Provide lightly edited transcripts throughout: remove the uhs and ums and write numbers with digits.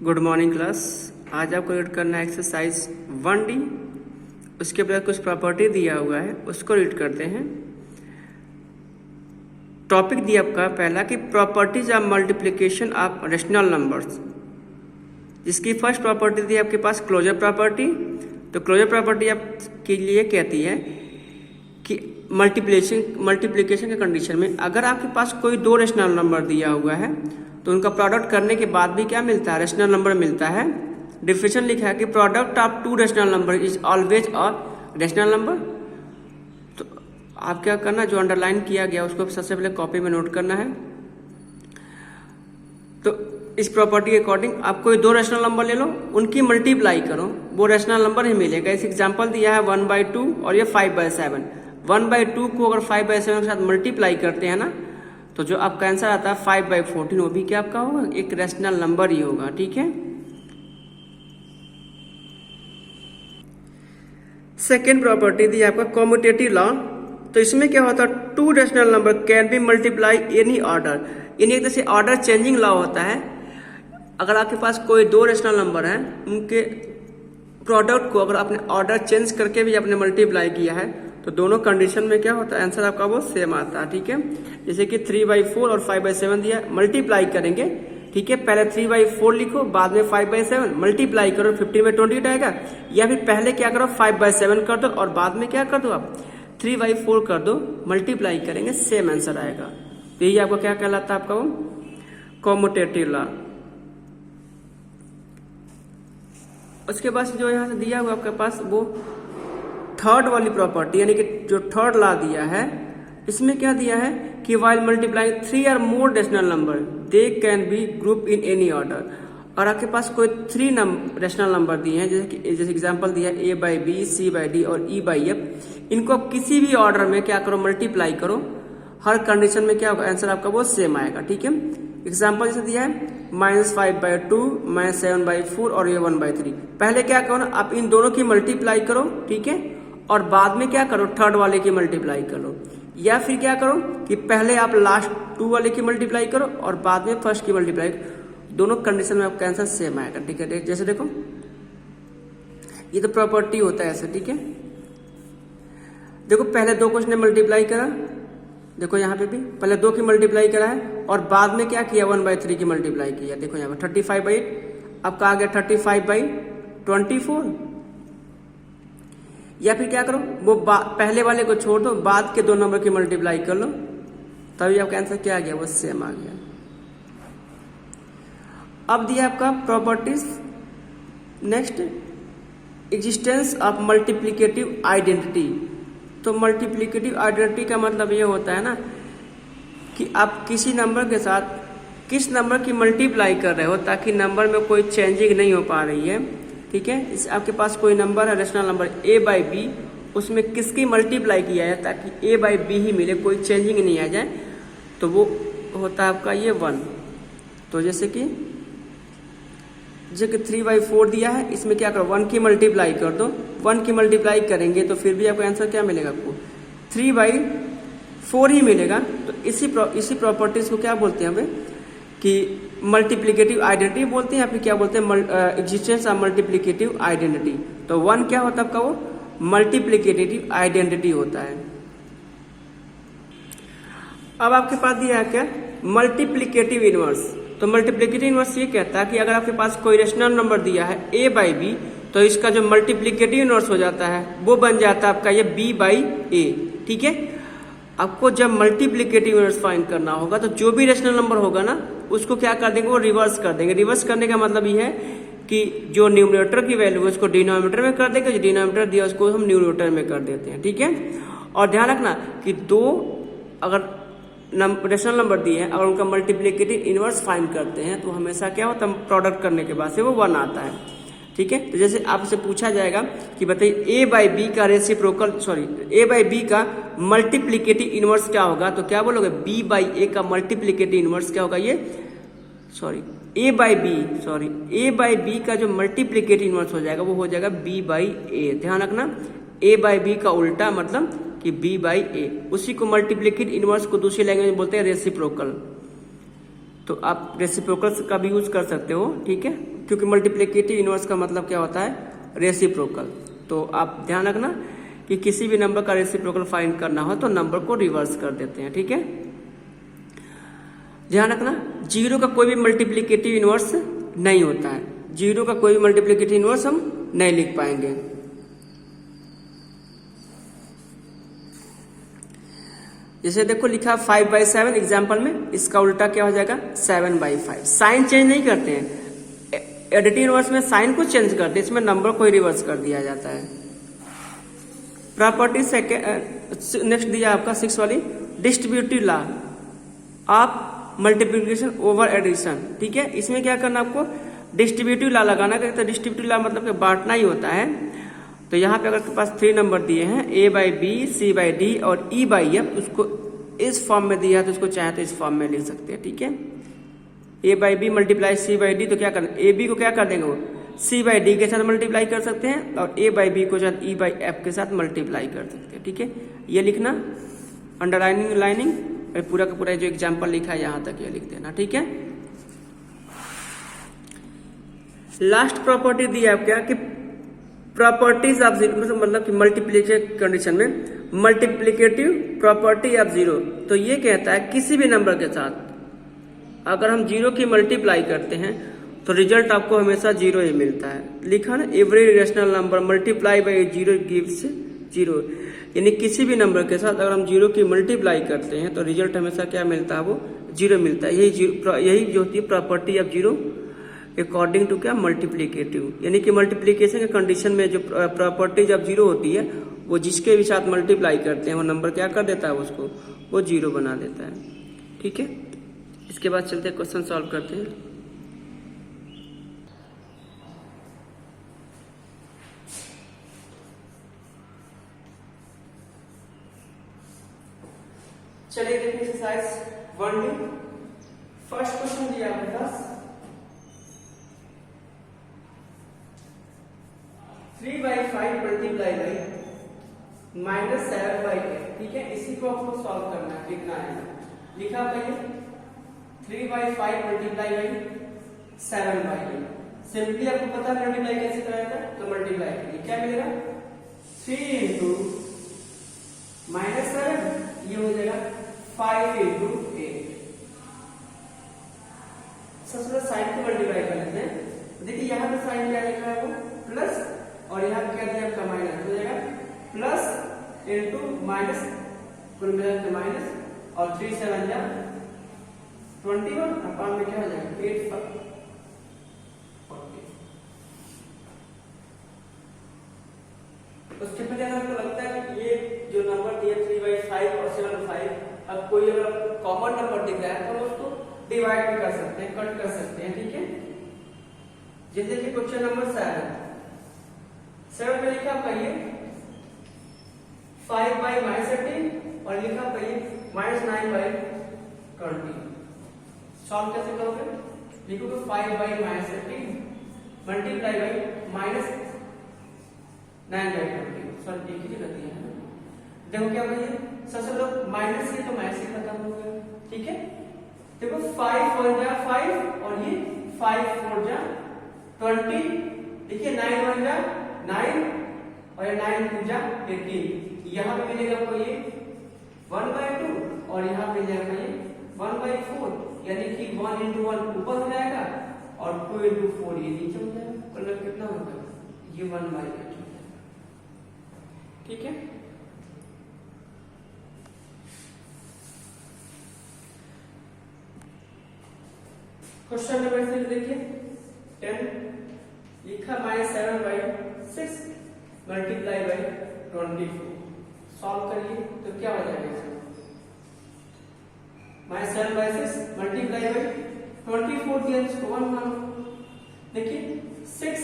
Good morning class. आज आपको read करना है एक्सरसाइज 1D। उसके बाद कुछ प्रॉपर्टी दिया हुआ है, उसको रीड करते हैं। टॉपिक दिया आपका पहला कि properties of multiplication of rational numbers, जिसकी फर्स्ट प्रॉपर्टी दी आपके पास क्लोजर प्रॉपर्टी। तो क्लोजर प्रॉपर्टी आपके लिए कहती है कि मल्टीप्लिकेशन के कंडीशन में अगर आपके पास कोई दो रेशनल नंबर दिया हुआ है तो उनका प्रोडक्ट करने के बाद भी क्या मिलता है, रेशनल नंबर मिलता है। डिफिनेशन लिखा है कि product of two rational number is always a rational number. तो आप क्या करना, जो अंडरलाइन किया गया उसको सबसे पहले कॉपी में नोट करना है। तो इस प्रॉपर्टी के अकॉर्डिंग आप कोई दो रेशनल नंबर ले लो, उनकी मल्टीप्लाई करो, वो रेशनल नंबर ही मिलेगा। इस एग्जाम्पल दिया है 1/2 और ये 5/7। 1/2 को अगर 5/7 के साथ मल्टीप्लाई करते हैं ना, तो जो आपका आंसर आता है 5/14, वो भी क्या आपका होगा, एक रेशनल नंबर ही होगा। ठीक है। सेकेंड प्रॉपर्टी दी आपका कॉम्यूटेटिव लॉ। तो इसमें क्या होता है, two rational number can be multiply any order. यानी एक तरह से ऑर्डर चेंजिंग लॉ होता है। अगर आपके पास कोई दो रेशनल नंबर हैं, उनके प्रोडक्ट को अगर आपने ऑर्डर चेंज करके भी आपने मल्टीप्लाई किया है तो दोनों कंडीशन में क्या होता है, आंसर आपका वो सेम आता है। ठीक है। जैसे कि 3/4 और 5/7 दिया, मल्टीप्लाई करेंगे। ठीक है, पहले 3/4 लिखो, बाद में 5/7 मल्टीप्लाई करो, 15/28 आएगा। या फिर पहले क्या करो, 5/7 कर दो और बाद में क्या कर दो, आप 3/4 कर दो, मल्टीप्लाई करेंगे, सेम आंसर आएगा। तो यही आपको क्या कहलाता है, आपका वो कॉम्यूटेटिव लॉ। उसके बाद जो यहां से दिया हुआ आपके पास वो थर्ड वाली प्रॉपर्टी, यानी कि जो थर्ड लॉ दिया है, इसमें क्या दिया है कि वाइल मल्टीप्लाइंग 3 और more rational number they can be group in any order. और आपके पास कोई 3 रेशनल नंबर दिए हैं, जैसे एग्जांपल दिया है A/B, C/D और E/F। इनको आप किसी भी ऑर्डर में क्या करो, मल्टीप्लाई करो। हर कंडीशन में क्या होगा, आंसर आपका वो सेम आएगा। ठीक है। एग्जाम्पल जैसे दिया है -5/2, -7/4 और ये 1/3। पहले क्या करो ना, आप इन दोनों की मल्टीप्लाई करो। ठीक है। और बाद में क्या करो, थर्ड वाले की मल्टीप्लाई करो। या फिर क्या करो कि पहले आप लास्ट 2 वाले की मल्टीप्लाई करो और बाद में फर्स्ट की मल्टीप्लाई करो। दोनों कंडीशन में आपका आंसर सेम आएगा। ठीक है। जैसे देखो, ये तो प्रॉपर्टी होता है ऐसे। ठीक है। देखो, पहले 2 क्वेश्चन मल्टीप्लाई करा, देखो यहाँ पे भी पहले 2 की मल्टीप्लाई करा है और बाद में क्या किया, 1/3 की मल्टीप्लाई किया। देखो यहाँ पे 35/8 आपका आ गया 35/24। या फिर क्या करो, वो पहले वाले को छोड़ दो, बाद के 2 नंबर की मल्टीप्लाई कर लो, तभी आपका आंसर क्या आ गया, वो सेम आ गया। अब दिया आपका properties. Next, existence of multiplicative identity. तो मल्टीप्लिकेटिव आइडेंटिटी का मतलब ये होता है ना कि आप किसी नंबर के साथ किस नंबर की मल्टीप्लाई कर रहे हो ताकि नंबर में कोई चेंजिंग नहीं हो पा रही है। ठीक है। इस आपके पास कोई नंबर है, रेशनल नंबर A/B, उसमें किसकी मल्टीप्लाई किया है ताकि A/B ही मिले, कोई चेंजिंग नहीं आ जाए, तो वो होता है आपका ये 1। तो जैसे कि 3/4 दिया है, इसमें क्या करो, 1 की मल्टीप्लाई कर दो। 1 की मल्टीप्लाई करेंगे तो फिर भी आपको आंसर क्या मिलेगा, आपको 3/4 ही मिलेगा। तो इसी प्रॉपर्टीज को क्या बोलते हैं हमें, कि मल्टीप्लिकेटिव आइडेंटिटी बोलते हैं, या फिर क्या बोलते हैं, एग्जिस्टेंस ऑफ मल्टीप्लिकेटिव आइडेंटिटी। तो 1 क्या होता है आपका, वो मल्टीप्लिकेटिव आइडेंटिटी होता है। अब आपके पास दिया है क्या, मल्टीप्लिकेटिव इनवर्स। तो मल्टीप्लिकेटिव इनवर्स ये कहता है कि अगर आपके पास कोई रेशनल नंबर दिया है A/B, तो इसका जो मल्टीप्लिकेटिव इनवर्स हो जाता है वो बन जाता है आपका ये B/A। ठीक है। आपको जब मल्टीप्लिकेटिव इनवर्स फाइंड करना होगा तो जो भी रेशनल नंबर होगा ना, उसको क्या कर देंगे, वो रिवर्स कर देंगे। रिवर्स करने का मतलब ये है कि जो न्यूमरेटर की वैल्यू है उसको डिनोमिनेटर में कर देंगे, जो डिनोमिनेटर दिया उसको हम न्यूमरेटर में कर देते हैं। ठीक है। और ध्यान रखना कि 2 अगर रेशनल नंबर दिए हैं, अगर उनका मल्टीप्लिकेटिव इनवर्स फाइंड करते हैं तो हमेशा क्या होता है, प्रोडक्ट करने के बाद से वो 1 आता है। ठीक है। तो जैसे आपसे पूछा जाएगा कि बताइए A/B का रेसिप्रोकल A/B का मल्टीप्लिकेटिव इनवर्स क्या होगा, तो क्या बोलोगे, B/A का मल्टीप्लिकेटिव इनवर्स क्या होगा, ये A/B का जो मल्टीप्लिकेटिव इनवर्स हो जाएगा वो हो जाएगा B/A। ध्यान रखना, A/B का उल्टा मतलब कि B/A। उसी को मल्टीप्लिकेटिव इनवर्स को दूसरी लैंग्वेज में बोलते हैं रेसिप्रोकल। तो आप रेसिप्रोकल का भी यूज कर सकते हो, ठीक है, क्योंकि मल्टीप्लिकेटिव इनवर्स का मतलब क्या होता है, रेसिप्रोकल। तो आप ध्यान रखना कि किसी भी नंबर का रेसिप्रोकल फाइंड करना हो तो नंबर को रिवर्स कर देते हैं, ठीक है। ध्यान रखना, जीरो का कोई भी मल्टीप्लिकेटिव इनवर्स नहीं होता है, जीरो का कोई भी मल्टीप्लिकेटिव इनवर्स हम नहीं लिख पाएंगे। जैसे देखो लिखा 5/7 एग्जाम्पल में, इसका उल्टा क्या हो जाएगा 7/5। साइन चेंज नहीं करते हैं, एडिटिव इनवर्स में साइन को चेंज करते हैं, इसमें नंबर को रिवर्स कर दिया जाता है। प्रॉपर्टी सेकेंड नेक्स्ट दिया आपका 6 वाली, distributive law of multiplication over addition, ठीक है। इसमें क्या करना आपको, डिस्ट्रीब्यूटिव लॉ लगाना। कहते डिस्ट्रीब्यूटिव लॉ मतलब कि बांटना ही होता है। तो यहाँ पे अगर आपके पास 3 नंबर दिए हैं, A/B, C/D और E/F, उसको इस फॉर्म में दिया है तो उसको चाहे तो इस फॉर्म में लिख सकते हैं, ठीक है। A/B मल्टीप्लाई C/D, तो क्या करना, AB को क्या कर देंगे वो C/D के साथ मल्टीप्लाई कर सकते हैं और A/B को साथ E/F के साथ मल्टीप्लाई कर सकते हैं, ठीक है। ये लिखना, अंडरलाइनिंग लाइनिंग, पूरा का पूरा जो एग्जाम्पल लिखा है यहाँ तक ये लिख देना, ठीक है। लास्ट प्रॉपर्टी दी है आप क्या कि प्रॉपर्टीज ऑफ जीरो, मतलब कि मल्टीप्लिकेशन कंडीशन में मल्टीप्लिकेटिव प्रॉपर्टी ऑफ जीरो। तो ये कहता है किसी भी नंबर के साथ अगर हम जीरो की मल्टीप्लाई करते हैं तो रिजल्ट आपको हमेशा जीरो ही मिलता है। लिखा ना, every rational number multiply by zero gives zero, यानी किसी भी नंबर के साथ अगर हम जीरो की मल्टीप्लाई करते हैं तो रिजल्ट हमेशा क्या मिलता है, वो जीरो मिलता है। यही जो होती है property of zero according to क्या, मल्टीप्लिकेटिव, यानी कि मल्टीप्लिकेशन के कंडीशन में जो प्रॉपर्टी जब जीरो होती है वो जिसके भी साथ मल्टीप्लाई करते हैं वो नंबर क्या कर देता है, उसको वो जीरो बना देता है, ठीक है। इसके बाद चलते हैं क्वेश्चन सॉल्व करते हैं। चलिए देखिए एक्सरसाइज 1D। फर्स्ट क्वेश्चन दिया आपके पास 3/5 मल्टीप्लाई बाई -7/8, ठीक है। इसी को आपको सॉल्व करना है, लिखना है। लिखा पहले 3/5 मल्टीप्लाई बाई 7/8। सिंपली आपको पता है मल्टीप्लाई कैसे कराया था, तो मल्टीप्लाई करिए, क्या मिलेगा 3 इंटू -7, ये हो जाएगा 5 इंटू 8। सबसे पहले साइन को मल्टीप्लाई कर लेते हैं। देखिए यहाँ पे साइन क्या लिखा है, वो प्लस, और यहाँ क्या दिया आपका माइनस, हो जाएगा प्लस इंटू माइनस, कुल मिला के माइनस, और 3 7 जा 21, अपान में क्या हो जाएगा 8 40। उसके पहले आपको लगता है कि ये जो नंबर दिया 3/5 और 7/5, अब कोई अगर कॉमन नंबर दिख रहा है तो उसको डिवाइड भी कर सकते हैं, कट कर सकते हैं, ठीक है। जैसे कि क्वेश्चन नंबर 7 में लिखा आपका ये 5/-18 और लिखा आपका ये -9/20। सॉल्व कैसे करोगे, लिखोगे 5/-18 मल्टीप्लाई बाई -9/20। सॉरी एक ही गलती है, देखो क्या भैया, सबसे पहले माइनस है तो माइनस ही खत्म हो गया, ठीक है। देखो 5 4 जा 5 और ये 5 4 जा 20, देखिए 9 1 जा 9 और ये 9 2 जा 18। यहाँ पे मिलेगा आपको ये 1/2 और यहाँ पे मिलेगा ये 1/4, यानी कि 1 इंटू 1 ऊपर हो जाएगा और 2 इंटू 4 ये नीचे हो जाएगा। मतलब कितना होगा, ये 1/8 हो जाएगा, ठीक है। क्वेश्चन नंबर 6 देखिए 10 लिखा -7/6 मल्टीप्लाई बाई 24। सॉल्व करिए तो क्या हो जाएगा, -7/6 मल्टीप्लाई बाई 24 दिया इसको 1 मान लो। देखिए 6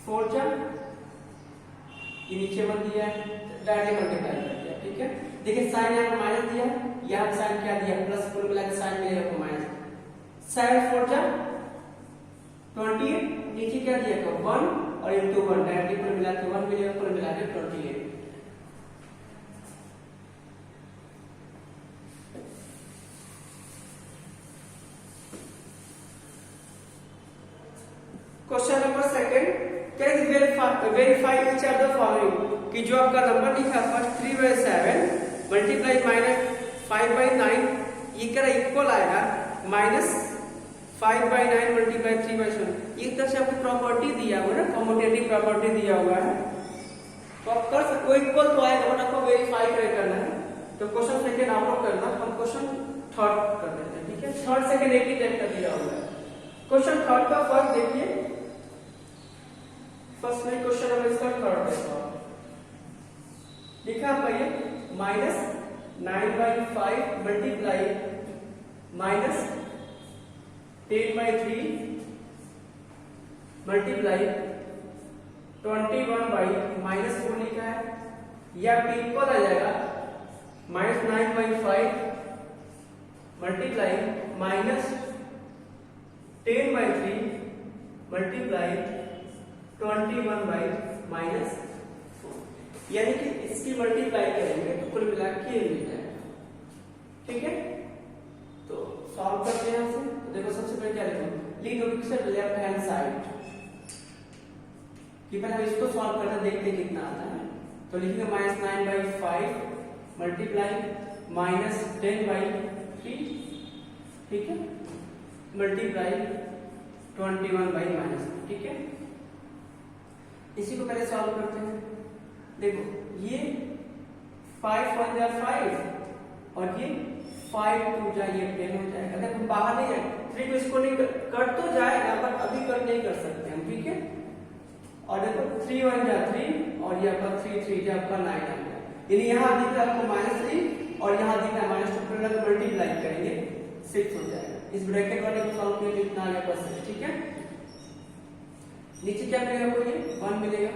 4 जा, ये नीचे 1 दिया है, डायरेक्ट मल्टीप्लाई कर दिया, ठीक है। देखिए साइन यहाँ माइनस दिया, यहाँ साइन क्या दिया प्लस, कुल मिला के साइन मिलेगा आपको माइनस। 7 4 जा 28, नीचे क्या दिया 1 और इंटू 1, डायरेक्टली कुल मिला के 1 मिलेगा, कुल मिला के 28। Question number second, can verify each of the following, कि जो आपका नंबर लिखा फर्स्ट 3/7 मल्टीप्लाई -5/9, ये क्या इक्वल आएगा -5/9 मल्टीप्लाई 3/7। एक तरह से आपको प्रॉपर्टी दिया हुआ है ना, कॉम्यूटेटिव प्रॉपर्टी दिया हुआ है, तो आप कर सकते, इक्वल तो आएगा बट आपको वेरीफाई करना है। तो क्वेश्चन सेकंड आप लोग करना, हम क्वेश्चन थर्ड कर देते हैं, ठीक है। थर्ड सेकंड एक ही टाइप का दिया हुआ है। क्वेश्चन थर्ड का फर्क देखिए, फर्स्ट में क्वेश्चन नंबर इसका थर्ड है, लिखा आपका ये -9/5 मल्टीप्लाई -10/3 मल्टीप्लाई 21/-4 लिखा है, या इक्वल आ जाएगा -9/5 मल्टीप्लाई -10/3 मल्टीप्लाई 21/-4, यानी कि इसकी मल्टीप्लाई करेंगे तो कुल मिला के ये मिल जाएगा, ठीक है। तो सॉल्व करते हैं इसे। तो देखो सबसे पहले क्या लिखो, लिख दो पिक्चर लेफ्ट हैंड साइड, कि पहले हम इसको सॉल्व करते हैं, देखते हैं कितना आता है। तो लिखेंगे -9/5 मल्टीप्लाई -10/3, ठीक है, मल्टीप्लाई 21/-, ठीक है। इसी को पहले सॉल्व करते हैं। देखो ये 5 × 5 और ये 5 × 2 ये 10 हो जाएगा। देखो बाहर नहीं है, 3 को इसको नहीं कट तो जाएगा बट अभी कट नहीं कर सकते हम, ठीक है। और देखो 3 × 1 = 3 और ये आपका 3 × 3 आपका 9 आ गया, यानी यहाँ दिख रहा है आपको -3 और यहाँ दिख रहा है -2, मल्टीप्लाई करेंगे 6 हो जाएगा। इस ब्रैकेट वाले को सॉल्व किया कितना आ गया, बस, ठीक है। नीचे क्या मिलेगा आपको, ये 1 मिलेगा।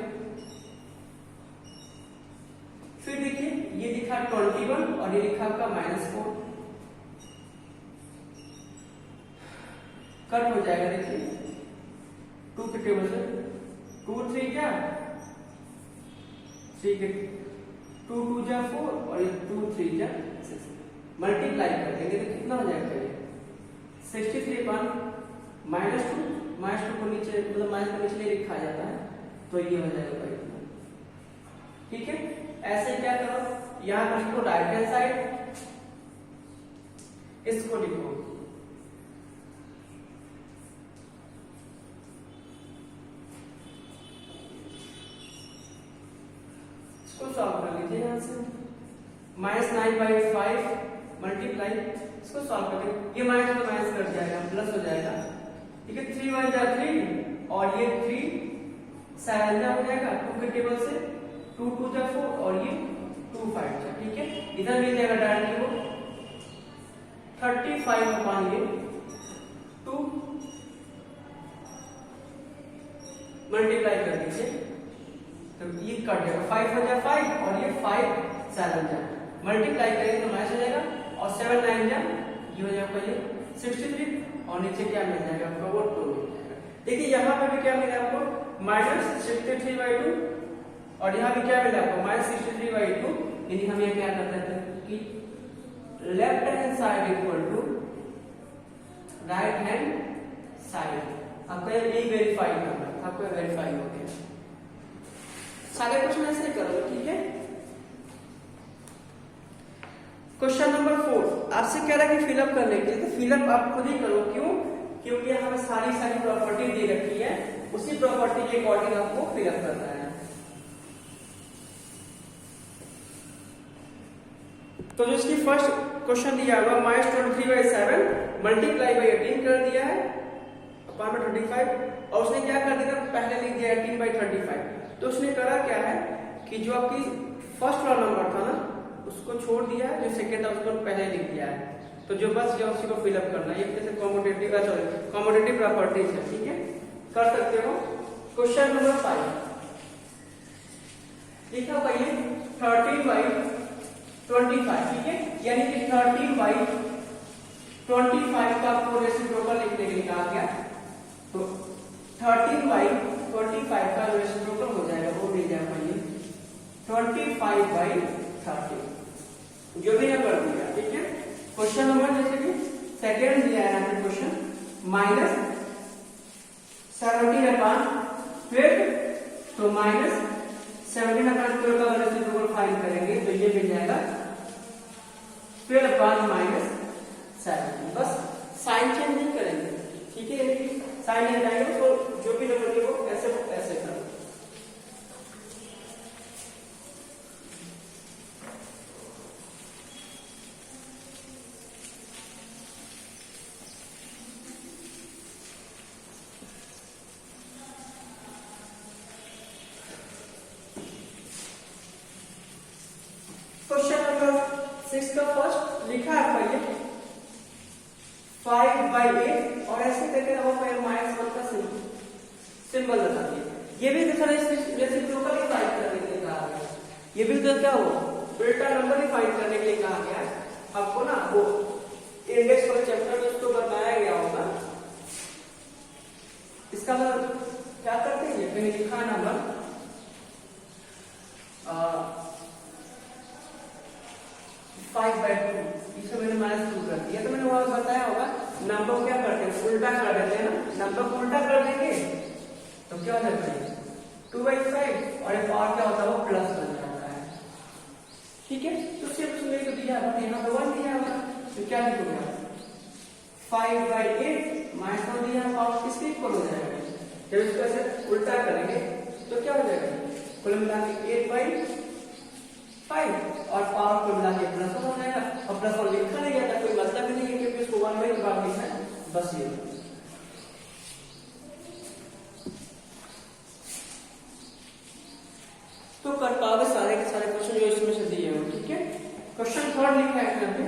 फिर देखिए ये लिखा 21 और ये लिखा आपका -4, कट हो जाएगा। देखिए 2 के टेबल से 2 3 क्या 3 के 2 2 = 4 और ये 2 3 = 6, मल्टीप्लाई कर देंगे तो कितना हो जाएगा, ये 63 × -2 को नीचे, मतलब माइनस को नीचे नहीं लिखा जाता है, तो ये हो जाएगा इतना, ठीक है। ऐसे क्या करो, यहां पर लिखो राइट हैंड साइड, इसको लिखो इसको सॉल्व कर लीजिए यहां से, -9/5 मल्टीप्लाई, इसको सॉल्व करके ये माइनस तो माइनस कट जाएगा, प्लस हो जाएगा, ठीक है। 3 × 1 = 3 और ये 3 7 हो जाएगा, 2 के टेबल से 2 2 = 4 और ये 2 5 = ठीक है। इधर मिल जाएगा डायरेक्टली वो 35/2 मल्टीप्लाई कर दीजिए, तो ये कट जाएगा, 5 × 5 और ये 5 7 मल्टीप्लाई करेंगे तो माइनस हो जाएगा, और 7 9 ये हो जाएगा ये 63 और नीचे क्या मिल जाएगा आपको, वो 2 मिल जाएगा। देखिए यहाँ पे भी क्या मिला आपको, -63/2 और यहाँ भी क्या मिला आपको, -63/2, यानी हम ये क्या करते थे कि left hand side equal to right hand side, आपको ये वेरीफाई करना, आपको वेरीफाई हो गया। सारे क्वेश्चन ऐसे ही करोगे, ठीक है। क्वेश्चन नंबर 4 आपसे कह रहा है कि फिलअप करने के लिए, तो फिलअप आप खुद ही करो, क्यों, क्योंकि हमें सारी प्रॉपर्टी दे रखी है, उसी प्रॉपर्टी के अकॉर्डिंग आपको फिलअप करना है। तो जो इसकी फर्स्ट क्वेश्चन दिया हुआ -23/7 मल्टीप्लाई 18 कर दिया है अपॉन 25, और उसने क्या कर दिया, पहले लिख दिया 18/35। तो उसने करा क्या है कि जो आपकी फर्स्ट वाला नंबर था ना उसको छोड़ दिया है, जो सेकंड था उसको पहले लिख दिया है, तो जो बस जो उसी को फिलअप करना है। ये जैसे कॉम्यूटेटिव प्रॉपर्टीज है, ठीक है, कर सकते हो। क्वेश्चन नंबर 5 लिखा हुआ ये 13/25, ठीक है, यानी कि 13/25 का आपको रेसिप्रोकल लिखने के लिए कहा गया, तो 13/25 का रेसिप्रोकल हो जाएगा, वो मिल जाएगा ये 25/30, जो भी है कर दिया, ठीक है। क्वेश्चन नंबर जैसे कि सेकेंड दिया है क्वेश्चन -7 17 अपॉन फिर तो माइनस 17 अपॉन 12 का रेसिप्रोकल फाइंड करेंगे तो ये मिल जाएगा 12 अपॉन माइनस 17। बस साइन चेंज नहीं करेंगे, ठीक है, साइन नहीं लगाएंगे तो जो भी नंबर के वो ऐसे करो। क्वेश्चन नंबर 6 का फर्स्ट लिखा है पहले 5/8 और ऐसे करके हम माइनस 1 का सिंबल लगा दिए। ये भी देखा रेसिप्रोकल ही फाइंड करने के लिए कहा गया, ये भी तो क्या हो उल्टा नंबर ही फाइंड करने के लिए कहा गया है आपको ना। वो इंडेक्स वाले चैप्टर में उसको बताया गया होगा। इसका मतलब क्या करते हैं, कहीं लिखा है नंबर 5/2, इसको मैंने -2 कर दिया। तो मैंने वहां बताया होगा नंबर को क्या करते हैं, उल्टा कर देते हैं ना। नंबर को उल्टा कर देंगे तो क्या हो जाता है 2/5 और एक और क्या होता है वो प्लस बन जाता है, ठीक है। तो सिर्फ उसमें तो दिया है, यहाँ पे 1 दिया है तो क्या लिखोगे 5/8 माइनस 1 दिया है, पावर किसके इक्वल हो जाएगा। जब इसको ऐसे उल्टा करेंगे तो क्या हो जाएगा, कुल मिला के 8/5 और पावर को मिला के प्लस हो जाएगा। और प्लस और लिखा नहीं गया था, कोई मतलब नहीं है क्योंकि इसको 1 के बाद लिखा है, बस ये। तो कर पाओगे सारे के सारे क्वेश्चन जो इसमें से दिए हैं, ठीक है। क्वेश्चन थर्ड लिखा है यहाँ पे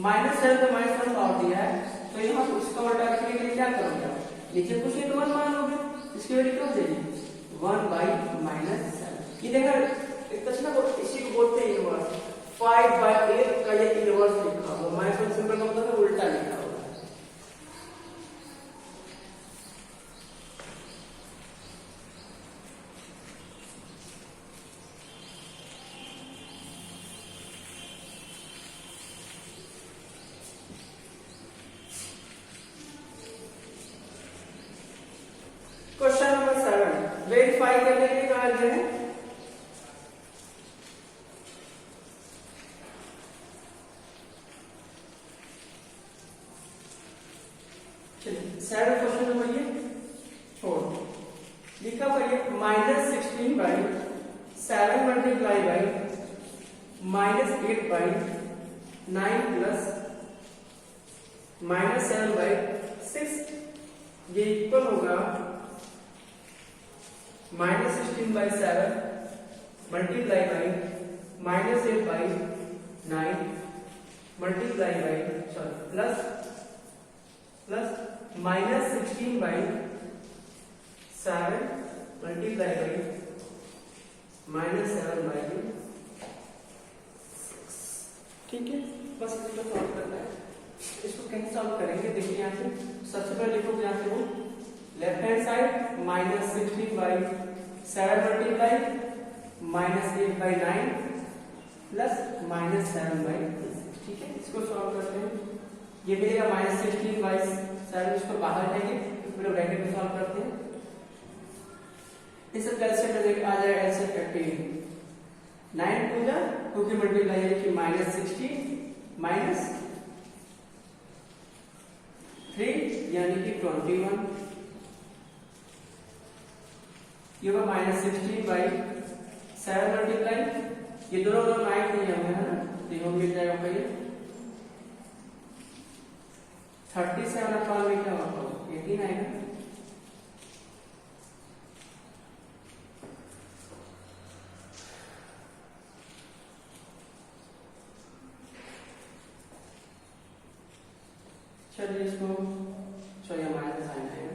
-7 पे -1 पावर दिया है, तो यहाँ उसका उल्टा लिखने के लिए क्या करोगे आप, नीचे कुछ नहीं तो 1 मान लोगे, इसकी वैल्यू क्या हो जाएगी 1/-7। ये देखा एक इसी को बोलते हैं इनवर्स। 5/8 का ये इनवर्स लिखा होगा, -1 सिंबल का मतलब है उल्टा लिखा होगा। क्वेश्चन नंबर 7 वेरीफाई करने के लिए कहा गया है सेवन। क्वेश्चन नंबर ये छोड़ लिखा करिए -16/7 मल्टीप्लाई बाई -8/9 प्लस -7/6 ये इक्वल होगा -16/7 multiply by -8/9 multiply by plus -16/7 multiply by -7/6, ठीक है। बस इसको सॉल्व करना है। इसको कैसे सॉल्व करेंगे देखिए, यहाँ से सबसे पहले लिखो यहाँ से वो left hand side -16/7 multiply -8/9 plus -7/6, ठीक है। इसको सॉल्व करते हैं, ये मिलेगा -16/7, इसको बाहर लेंगे फिर ब्रैकेट में सॉल्व करते हैं। इस कैलकुलेट करके आ जाएगा आंसर 15 9 टू जा 2 की मल्टीप्लाई है कि -16 -3 यानी कि 21, ये होगा -16/7 मल्टीप्लाई, ये दोनों 9 नहीं है ना, तो ये मिल जाएगा पहले 37 अपॉन में क्या होगा 18 आएगा। चलिए इसको चलिए हमारे साइन आएगा।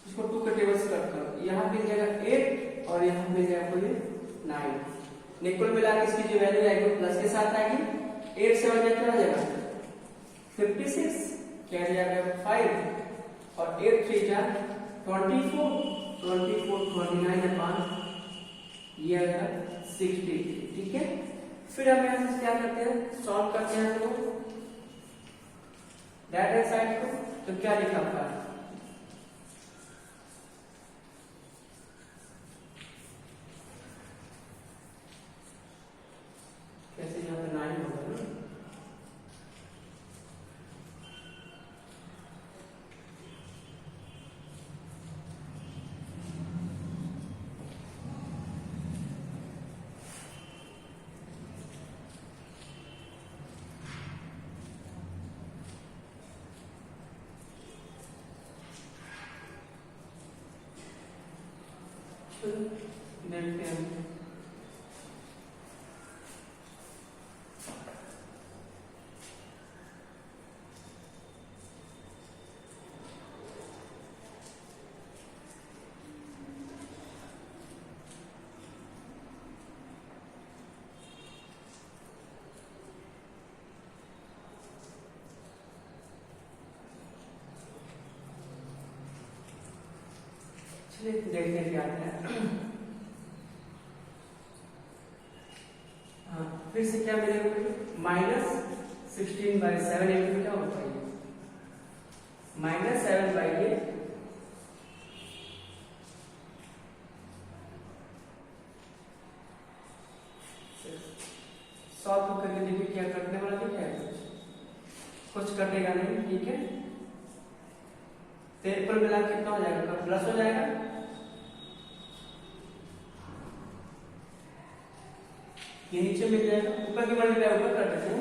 इसको 2 के टेबल से कट करो, यहाँ मिल जाएगा 8 और यहाँ मिल जाएगा कोई 9। निकुल मिला के इसकी जो वैल्यू आएगी प्लस के साथ आएगी। 8 से 1 क्या हो जाएगा 56, क्या जाएगा 5 और 8 3 जा 24 29 अपॉन ये आएगा 60, ठीक है। फिर हम यहाँ से क्या करते हैं, सॉल्व करते हैं। तो राइट हैंड साइड को तो क्या लिखा हुआ है, कैसे यहाँ पे 9 होगा ना, देखते हैं। चलिए देखते हैं क्या आता है। हाँ, फिर से क्या मिलेगा, -16/7 इंटू क्या होता है, -7/8 सॉल्व तो करके देखिए क्या कटने वाला दिख है, कुछ कटेगा नहीं, ठीक है। तो कुल मिला कितना हो जाएगा, प्लस हो जाएगा, ये नीचे मिल जाएगा, ऊपर की मल्टीप्लाई ऊपर कर देते हैं।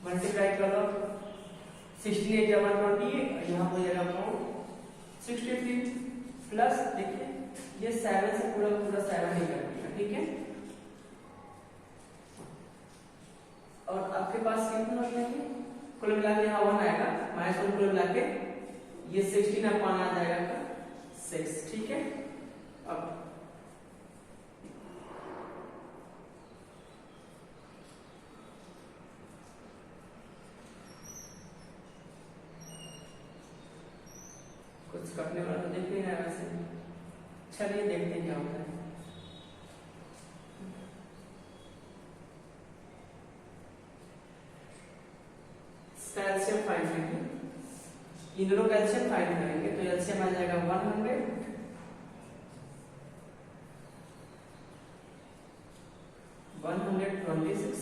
मल्टीप्लाई कर लो, 16 × 120, यहाँ हो जाएगा 63 प्लस, देखिए ये 7 से पूरा पूरा 7 ही कर दिया, ठीक है। और आपके पास कितना हो जाएंगे, कुल मिला के यहाँ 1 आएगा, -1 कुल मिला के ये 16 अपॉन आ जाएगा 6, ठीक है। अब कुछ करने वाला तो देख नहीं रहा है वैसे, चलिए देखते हैं क्या होता है। कैल्शियम फाइंड करेंगे, इन दोनों कैल्शियम फाइंड करेंगे, तो एलसीएम आ जाएगा 100, 126,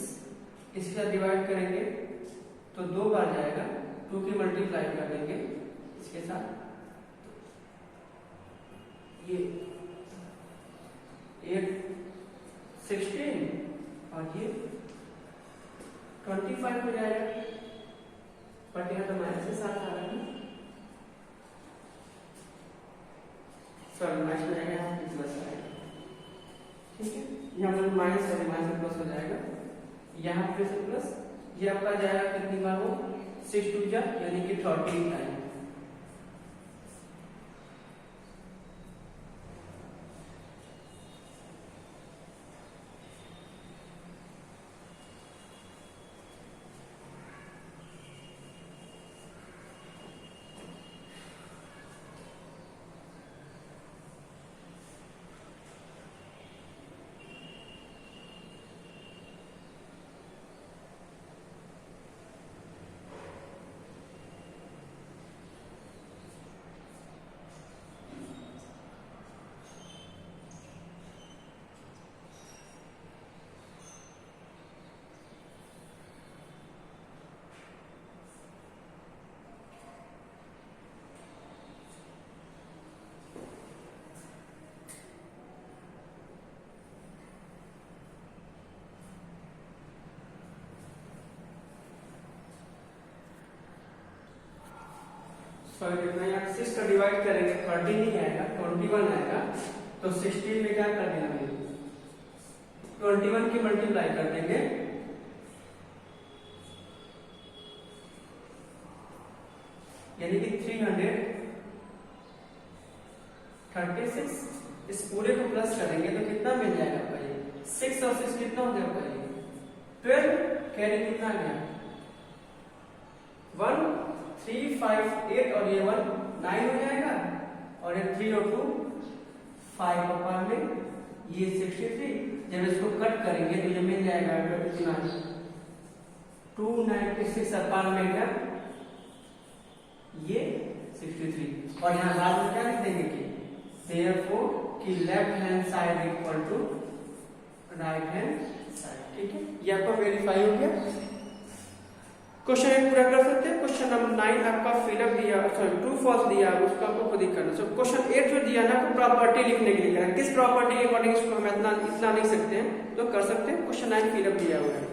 इसके साथ डिवाइड करेंगे तो 2 बार जाएगा, 2 की मल्टीप्लाई कर देंगे इसके साथ, ये 16 और ये 25 हो जाएगा, बट यहाँ तो माइनस के साथ आ रहा है, सॉरी माइनस हो जाएगा, यहाँ पे प्लस आएगा, ठीक है। यहाँ पर माइनस और माइनस प्लस हो जाएगा, यहाँ पे से प्लस, ये आपका जाएगा कितनी बार वो 6 2 जा यानी कि 13 टाइम। सॉरी देखना, यहाँ 6 का डिवाइड करेंगे 13 नहीं आएगा, 21 आएगा, तो 16 में क्या कर देना, 21 की मल्टीप्लाई कर देंगे, यानी कि 336 इस पूरे को प्लस करेंगे तो कितना मिल जाएगा आपका ये 6 और 6 कितना हो गया आपका ये 12, कैरी कितना आ गया 1 3 5 8 और ये 1 9 हो जाएगा और ये 3 और 2 5 और 5 में ये 63। जब इसको कट करेंगे तो ये मिल जाएगा कितना 296 अपान में क्या ये 63 और यहाँ बाद में क्या लिख देंगे कि therefore कि left hand side equal to right hand side. ठीक है, ये आपका वेरीफाई हो गया। क्वेश्चन एक पूरा कर सकते हैं। क्वेश्चन नंबर 9 आपका फिलअप दिया, सॉरी ट्रू फॉल्स दिया, उसको आपको खुद ही करना। सो क्वेश्चन 8 जो दिया ना आपको प्रॉपर्टी लिखने के लिए, किस प्रॉपर्टी के अकॉर्डिंग इसको हम इतना लिख सकते हैं तो कर सकते हैं। क्वेश्चन 9 फिलअप दिया हुआ है।